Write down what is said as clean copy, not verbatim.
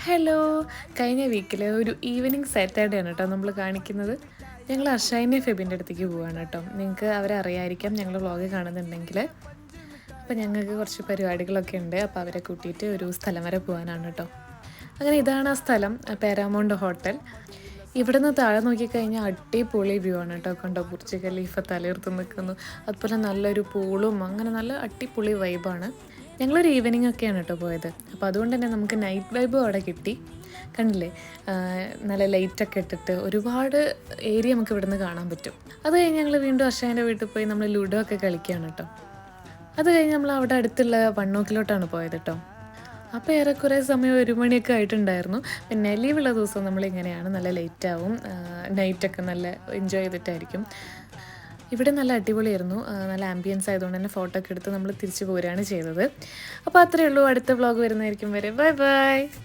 Hello, കഴിഞ്ഞ വീക്കിൽ ഒരു ഈവനിങ് സാറ്റർഡേ ആണ് കേട്ടോ നമ്മൾ കാണിക്കുന്നത്. ഞങ്ങൾ അർഷൈനെ ഫെബിൻ്റെ അടുത്തേക്ക് പോവുകയാണ് കേട്ടോ. നിങ്ങൾക്ക് അവരെ അറിയായിരിക്കാം ഞങ്ങൾ വ്ളോഗ് കാണുന്നുണ്ടെങ്കിൽ. അപ്പോൾ ഞങ്ങൾക്ക് കുറച്ച് പരിപാടികളൊക്കെ ഉണ്ട്, അപ്പോൾ അവരെ കൂട്ടിയിട്ട് ഒരു സ്ഥലം വരെ പോകാനാണ് കേട്ടോ. അങ്ങനെ ഇതാണ് ആ സ്ഥലം, പാരാമൗണ്ട് ഹോട്ടൽ. ഇവിടുന്ന് താഴെ നോക്കിക്കഴിഞ്ഞാൽ അടിപൊളി വ്യൂ ആണ് കേട്ടോ. കണ്ടോ, ബുർജ് ഖലീഫ തലയുർത്ത് നിൽക്കുന്നു, അതുപോലെ നല്ലൊരു പൂളും, അങ്ങനെ നല്ല അടിപൊളി വൈബാണ്. ഞങ്ങളൊരു ഈവനിങ് ഒക്കെയാണ് കേട്ടോ പോയത്, അപ്പോൾ അതുകൊണ്ട് തന്നെ നമുക്ക് നൈറ്റ് വൈബും അവിടെ കിട്ടി. കണ്ടില്ലേ, നല്ല ലൈറ്റൊക്കെ ഇട്ടിട്ട് ഒരുപാട് ഏരിയ നമുക്ക് ഇവിടുന്ന് കാണാൻ പറ്റും. അത് കഴിഞ്ഞ് ഞങ്ങൾ വീണ്ടും അർഷാൻ്റെ വീട്ടിൽ പോയി നമ്മൾ ലുഡോ ഒക്കെ കളിക്കുകയാണ് കേട്ടോ. അത് കഴിഞ്ഞ് നമ്മൾ അവിടെ അടുത്തുള്ള വണ്ണോക്കിലോട്ടാണ് പോയത് കേട്ടോ. അപ്പോൾ ഏറെക്കുറെ സമയം 1 മണിയൊക്കെ ആയിട്ടുണ്ടായിരുന്നു. പിന്നെ ലീവുള്ള ദിവസം നമ്മളിങ്ങനെയാണ്, നല്ല ലേറ്റാവും, നൈറ്റൊക്കെ നല്ല എൻജോയ് ചെയ്തിട്ടായിരിക്കും. ഇവിടെ നല്ല അടിപൊളിയായിരുന്നു, നല്ല ആംബിയൻസ് ആയതുകൊണ്ട് തന്നെ ഫോട്ടോ ഒക്കെ എടുത്ത് നമ്മൾ തിരിച്ചു പോരുകയാണ് ചെയ്തത്. അപ്പോൾ അത്രയേ ഉള്ളൂ. അടുത്ത വ്ളോഗ് വരുന്നതായിരിക്കും വരെ. Bye bye.